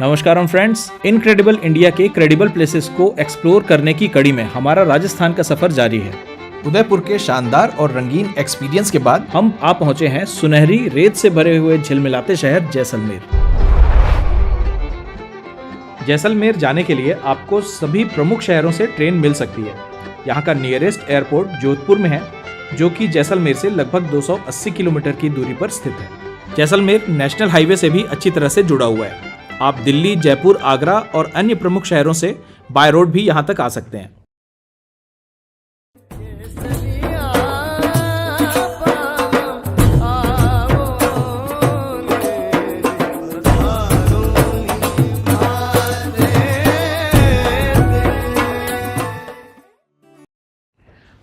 नमस्कार friends, incredible India के credible places को एक्सप्लोर करने की कड़ी में हमारा राजस्थान का सफर जारी है। उदयपुर के शानदार और रंगीन एक्सपीरियंस के बाद हम आ पहुंचे हैं सुनहरी रेत से भरे हुए झिलमिलाते शहर जैसलमेर। जैसलमेर जाने के लिए आपको सभी प्रमुख शहरों से ट्रेन मिल सकती है। यहाँ का नियरेस्ट एयरपोर्ट जोधपुर में है, जो कि जैसलमेर से लगभग 280 किलोमीटर की दूरी पर स्थित है। जैसलमेर नेशनल हाईवे से भी अच्छी तरह से जुड़ा हुआ है। आप दिल्ली, जयपुर, आगरा और अन्य प्रमुख शहरों से बाय रोड भी यहाँ तक आ सकते हैं।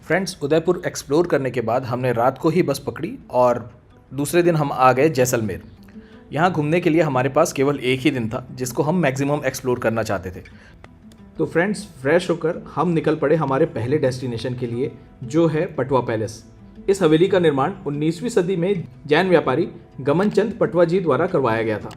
फ्रेंड्स, उदयपुर एक्सप्लोर करने के बाद हमने रात को ही बस पकड़ी और दूसरे दिन हम आ गए जैसलमेर। यहाँ घूमने के लिए हमारे पास केवल एक ही दिन था, जिसको हम मैक्सिमम एक्सप्लोर करना चाहते थे। तो फ्रेंड्स, फ्रेश होकर हम निकल पड़े हमारे पहले डेस्टिनेशन के लिए, जो है पटवा पैलेस। इस हवेली का निर्माण 19वीं सदी में जैन व्यापारी गमनचंद पटवा जी द्वारा करवाया गया था।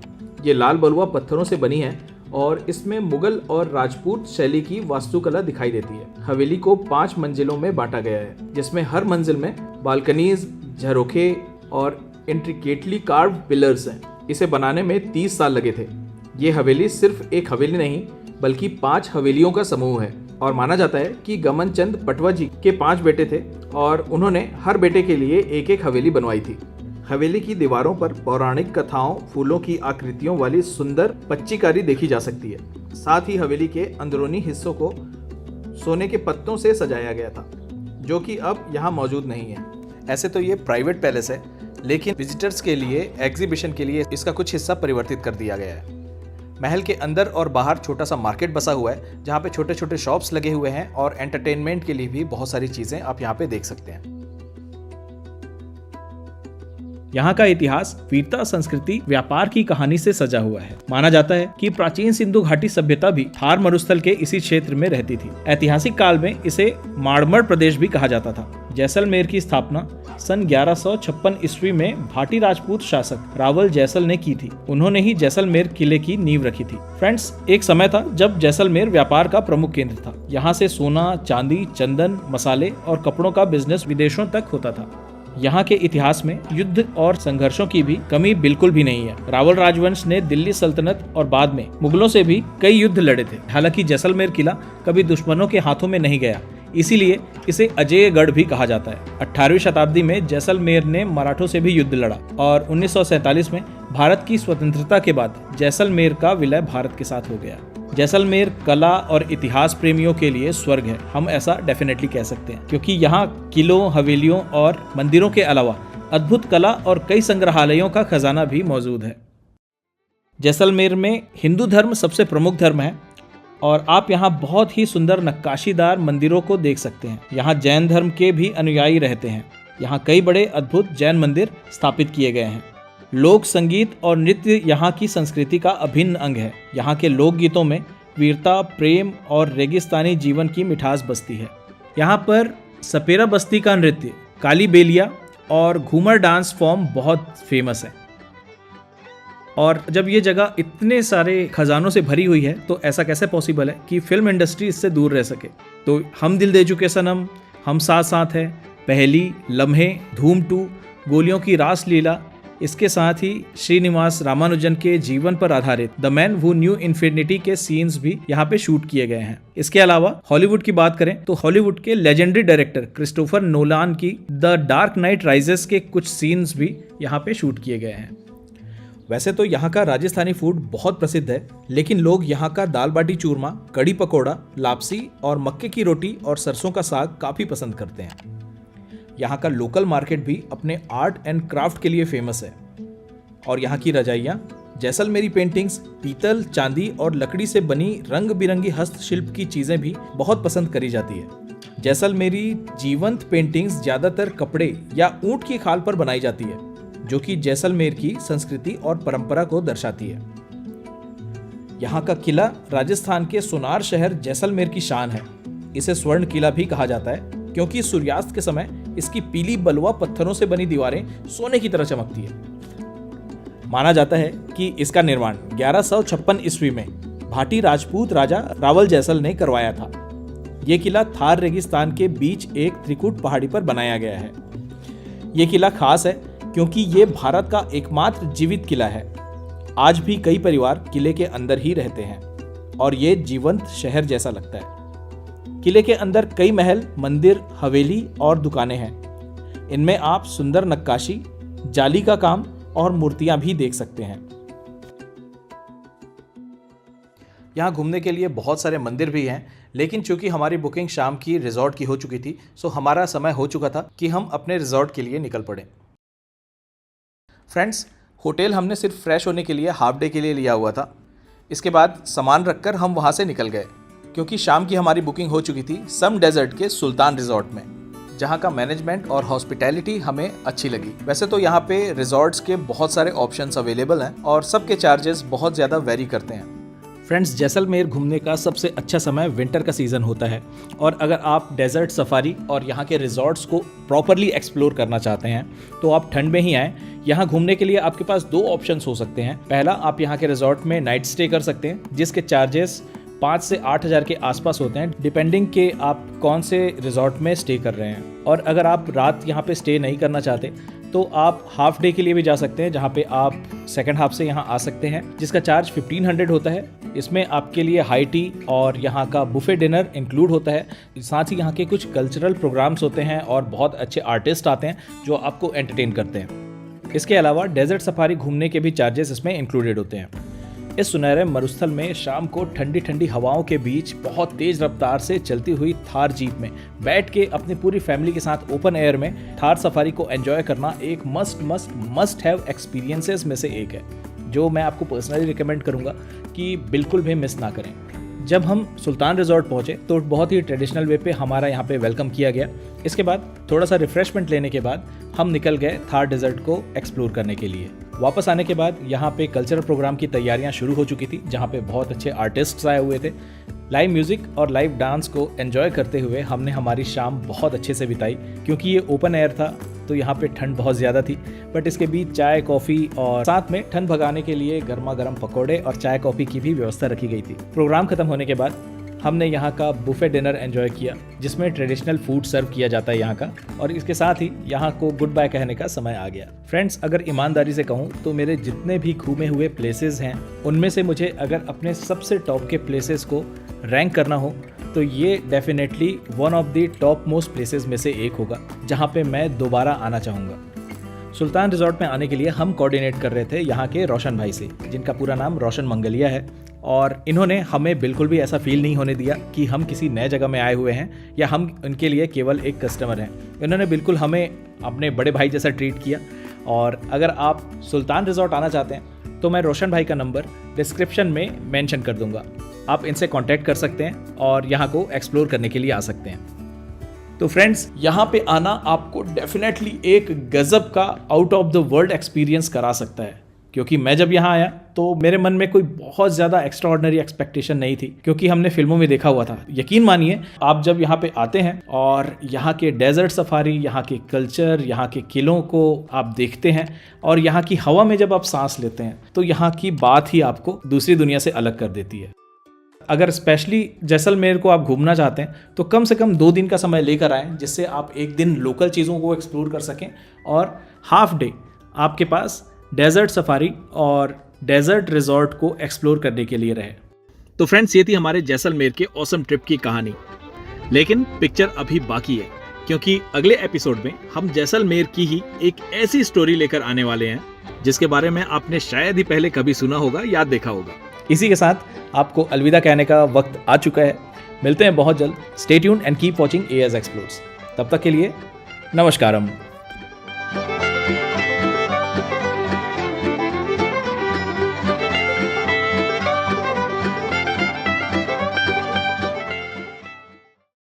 ये लाल बलुआ पत्थरों से बनी है और इसमें मुगल और राजपूत शैली की वास्तुकला दिखाई देती है। हवेली को 5 मंजिलों में बांटा गया है, जिसमें हर मंजिल में बालकनीज, झरोखे और इंट्रिकेटली कार्व्ड पिलर्स हैं। इसे बनाने में 30 साल लगे थे। ये हवेली सिर्फ एक हवेली नहीं, बल्कि 5 हवेलियों का समूह है और माना जाता है कि गमनचंद पटवा जी के 5 बेटे थे और उन्होंने हर बेटे के लिए एक एक हवेली बनवाई थी। हवेली की दीवारों पर पौराणिक कथाओं, फूलों की आकृतियों वाली सुंदर पच्चीकारी देखी जा सकती है। साथ ही हवेली के अंदरूनी हिस्सों को सोने के पत्तों से सजाया गया था, जो कि अब यहाँ मौजूद नहीं है। ऐसे तो ये प्राइवेट पैलेस है, लेकिन विजिटर्स के लिए एग्जीबिशन के लिए इसका कुछ हिस्सा परिवर्तित कर दिया गया है। महल के अंदर और बाहर छोटा सा मार्केट बसा हुआ है, जहाँ पे छोटे छोटे शॉप्स लगे हुए हैं और एंटरटेनमेंट के लिए भी बहुत सारी चीजें आप यहाँ पे देख सकते हैं। यहाँ का इतिहास वीरता, संस्कृति, व्यापार की कहानी से सजा हुआ है। माना जाता है कि प्राचीन सिंधु घाटी सभ्यता भी थार मरुस्थल के इसी क्षेत्र में रहती थी। ऐतिहासिक काल में इसे माड़मड़ प्रदेश भी कहा जाता था। जैसलमेर की स्थापना सन 1156 ईस्वी में भाटी राजपूत शासक रावल जैसल ने की थी। उन्होंने ही जैसलमेर किले की नींव रखी थी। फ्रेंड्स, एक समय था जब जैसलमेर व्यापार का प्रमुख केंद्र था। यहाँ से सोना, चांदी, चंदन, मसाले और कपड़ों का बिजनेस विदेशों तक होता था। यहाँ के इतिहास में युद्ध और संघर्षों की भी कमी बिल्कुल भी नहीं है। रावल राजवंश ने दिल्ली सल्तनत और बाद में मुगलों से भी कई युद्ध लड़े थे। हालांकि जैसलमेर किला कभी दुश्मनों के हाथों में नहीं गया, इसीलिए इसे अजेयगढ़ भी कहा जाता है। 18वीं शताब्दी में जैसलमेर ने मराठों से भी युद्ध लड़ा और 1947 में भारत की स्वतंत्रता के बाद जैसलमेर का विलय भारत के साथ हो गया। जैसलमेर कला और इतिहास प्रेमियों के लिए स्वर्ग है, हम ऐसा डेफिनेटली कह सकते हैं, क्योंकि यहाँ किलों, हवेलियों और मंदिरों के अलावा अद्भुत कला और कई संग्रहालयों का खजाना भी मौजूद है। जैसलमेर में हिंदू धर्म सबसे प्रमुख धर्म है और आप यहाँ बहुत ही सुंदर नक्काशीदार मंदिरों को देख सकते हैं। यहाँ जैन धर्म के भी अनुयायी रहते हैं। यहाँ कई बड़े अद्भुत जैन मंदिर स्थापित किए गए हैं। लोक संगीत और नृत्य यहाँ की संस्कृति का अभिन्न अंग है। यहाँ के लोकगीतों में वीरता, प्रेम और रेगिस्तानी जीवन की मिठास बसती है। यहाँ पर सपेरा बस्ती का नृत्य, काली बेलिया और घूमर डांस फॉर्म बहुत फेमस है। और जब ये जगह इतने सारे खजानों से भरी हुई है, तो ऐसा कैसे पॉसिबल है कि फिल्म इंडस्ट्री इससे दूर रह सके। तो हम दिल दे चुके सनम, हम साथ साथ है, पहली, लम्हे, धूम 2, गोलियों की रास लीला, इसके साथ ही श्रीनिवास रामानुजन के जीवन पर आधारित the man who new infinity के सीन्स भी यहाँ पे शूट किए गए हैं। इसके अलावा हॉलीवुड की बात करें तो हॉलीवुड के लेजेंडरी डायरेक्टर क्रिस्टोफर नोलान की द डार्क नाइट राइजेस के कुछ सीन्स भी यहाँ पे शूट किए गए हैं। वैसे तो यहाँ का राजस्थानी फूड बहुत प्रसिद्ध है, लेकिन लोग यहाँ का दाल बाटी चूरमा, कड़ी पकौड़ा, लापसी और मक्के की रोटी और सरसों का साग काफी पसंद करते हैं। यहाँ का लोकल मार्केट भी अपने आर्ट एंड क्राफ्ट के लिए फेमस है और यहाँ की रजाइयाँ, जैसलमेरी पेंटिंग्स, पीतल, चांदी और लकड़ी से बनी रंग बिरंगी हस्तशिल्प की चीजें भी बहुत पसंद करी जाती है। जैसलमेरी जीवंत पेंटिंग्स ज्यादातर कपड़े या ऊंट की खाल पर बनाई जाती है, जो कि जैसलमेर की संस्कृति और परंपरा को दर्शाती है। यहाँ का किला राजस्थान के सोनार शहर जैसलमेर की शान है। इसे स्वर्ण किला भी कहा जाता है, क्योंकि सूर्यास्त के समय इसकी पीली बलुआ पत्थरों से बनी दीवारें सोने की तरह चमकती है। माना जाता है कि इसका निर्माण 1156 ईस्वी में भाटी राजपूत राजा रावल जैसल ने करवाया था। ये किला थार रेगिस्तान के बीच एक त्रिकूट पहाड़ी पर बनाया गया है। ये किला खास है क्योंकि ये भारत का एकमात्र जीवित किला है। आज भी कई परिवार किले के अंदर ही रहते हैं और ये जीवंत शहर जैसा लगता है। किले के अंदर कई महल, मंदिर, हवेली और दुकानें हैं। इनमें आप सुंदर नक्काशी, जाली का काम और मूर्तियां भी देख सकते हैं। यहाँ घूमने के लिए बहुत सारे मंदिर भी हैं, लेकिन चूंकि हमारी बुकिंग शाम की रिजॉर्ट की हो चुकी थी, सो हमारा समय हो चुका था कि हम अपने रिजॉर्ट के लिए निकल पड़े। फ्रेंड्स, होटल हमने सिर्फ फ्रेश होने के लिए हाफ डे के लिए लिया हुआ था। इसके बाद सामान रखकर हम वहाँ से निकल गए, क्योंकि शाम की हमारी बुकिंग हो चुकी थी सम डेजर्ट के सुल्तान रिजॉर्ट में, जहाँ का मैनेजमेंट और हॉस्पिटैलिटी हमें अच्छी लगी। वैसे तो यहाँ पे रिजॉर्ट्स के बहुत सारे ऑप्शंस अवेलेबल हैं और सबके चार्जेस बहुत ज़्यादा वेरी करते हैं। फ्रेंड्स, जैसलमेर घूमने का सबसे अच्छा समय विंटर का सीज़न होता है और अगर आप डेजर्ट सफारी और यहाँ के रिजॉर्ट्स को प्रॉपरली एक्सप्लोर करना चाहते हैं तो आप ठंड में ही आएँ। यहाँ घूमने के लिए आपके पास 2 ऑप्शंस हो सकते हैं। पहला, आप यहाँ के रिजॉर्ट में नाइट स्टे कर सकते हैं, जिसके चार्जेस 5 से 8 हज़ार के आसपास होते हैं, डिपेंडिंग के आप कौन से रिजॉर्ट में स्टे कर रहे हैं। और अगर आप रात यहाँ पे स्टे नहीं करना चाहते तो आप हाफ डे के लिए भी जा सकते हैं, जहाँ पे आप सेकंड हाफ से यहाँ आ सकते हैं, जिसका चार्ज 1500 होता है। इसमें आपके लिए हाई टी और यहाँ का बुफे डिनर इंक्लूड होता है। साथ ही यहाँ के कुछ कल्चरल प्रोग्राम्स होते हैं और बहुत अच्छे आर्टिस्ट आते हैं जो आपको एंटरटेन करते हैं। इसके अलावा डेजर्ट सफारी घूमने के भी चार्जेस इसमें इंक्लूडेड होते हैं। इस सुनहरे मरुस्थल में शाम को ठंडी ठंडी हवाओं के बीच बहुत तेज रफ्तार से चलती हुई थार जीप में बैठ के अपनी पूरी फैमिली के साथ ओपन एयर में थार सफारी को एंजॉय करना एक मस्ट हैव एक्सपीरियंसेस में से एक है, जो मैं आपको पर्सनली रिकमेंड करूंगा कि बिल्कुल भी मिस ना करें। जब हम सुल्तान रिजॉर्ट पहुंचे तो बहुत ही ट्रेडिशनल वे पे हमारा यहाँ पे वेलकम किया गया। इसके बाद थोड़ा सा रिफ्रेशमेंट लेने के बाद हम निकल गए थार डेजर्ट को एक्सप्लोर करने के लिए। वापस आने के बाद यहाँ पे कल्चरल प्रोग्राम की तैयारियां शुरू हो चुकी थी, जहाँ पे बहुत अच्छे आर्टिस्ट्स आए हुए थे। लाइव म्यूजिक और लाइव डांस को एंजॉय करते हुए हमने हमारी शाम बहुत अच्छे से बिताई। क्योंकि ये ओपन एयर था तो यहाँ पे ठंड बहुत ज़्यादा थी, बट इसके बीच चाय, कॉफ़ी और साथ में ठंड भगाने के लिए गर्मा गर्म पकौड़े और चाय कॉफ़ी की भी व्यवस्था रखी गई थी। प्रोग्राम खत्म होने के बाद हमने यहाँ का बुफे डिनर एंजॉय किया, जिसमें ट्रेडिशनल फूड सर्व किया जाता है यहाँ का, और इसके साथ ही यहाँ को गुड बाय कहने का समय आ गया। फ्रेंड्स, अगर ईमानदारी से कहूँ तो मेरे जितने भी घूमे हुए प्लेसेस हैं उनमें से मुझे अगर अपने सबसे टॉप के प्लेसेस को रैंक करना हो तो ये definitely one of the top most places में से एक होगा, जहाँ पे मैं दोबारा आना चाहूँगा। सुल्तान रिजॉर्ट में आने के लिए हम कोऑर्डिनेट कर रहे थे यहाँ के रोशन भाई से, जिनका पूरा नाम रोशन मंगलिया है, और इन्होंने हमें बिल्कुल भी ऐसा फील नहीं होने दिया कि हम किसी नए जगह में आए हुए हैं या हम उनके लिए केवल एक कस्टमर हैं। इन्होंने बिल्कुल हमें अपने बड़े भाई जैसा ट्रीट किया। और अगर आप सुल्तान रिजॉर्ट आना चाहते हैं तो मैं रोशन भाई का नंबर डिस्क्रिप्शन में मेंशन कर दूंगा, आप इनसे कांटेक्ट कर सकते हैं और यहाँ को एक्सप्लोर करने के लिए आ सकते हैं। तो फ्रेंड्स, यहाँ पे आना आपको डेफिनेटली एक गजब का out of the world experience करा सकता है, क्योंकि मैं जब यहाँ आया तो मेरे मन में कोई बहुत ज़्यादा एक्स्ट्राऑर्डिनरी एक्सपेक्टेशन नहीं थी, क्योंकि हमने फिल्मों में देखा हुआ था। यकीन मानिए, आप जब यहाँ पे आते हैं और यहाँ के डेजर्ट सफारी, यहाँ के कल्चर, यहाँ के किलों को आप देखते हैं और यहाँ की हवा में जब आप सांस लेते हैं तो यहाँ की बात ही आपको दूसरी दुनिया से अलग कर देती है। अगर स्पेशली जैसलमेर को आप घूमना चाहते हैं तो कम से कम 2 दिन का समय लेकर आएँ, जिससे आप एक दिन लोकल चीज़ों को एक्सप्लोर कर सकें और हाफ डे आपके पास डेजर्ट सफारी और डेजर्ट रिजॉर्ट को एक्सप्लोर करने के लिए रहे। तो फ्रेंड्स, ये थी हमारे जैसलमेर के ऑसम ट्रिप की कहानी, लेकिन पिक्चर अभी बाकी है, क्योंकि अगले एपिसोड में हम जैसलमेर की ही एक ऐसी स्टोरी लेकर आने वाले हैं जिसके बारे में आपने शायद ही पहले कभी सुना होगा या देखा होगा। इसी के साथ आपको अलविदा कहने का वक्त आ चुका है। मिलते हैं बहुत जल्द। Stay tuned and keep watching as explores. तब तक के लिए नमस्कारम।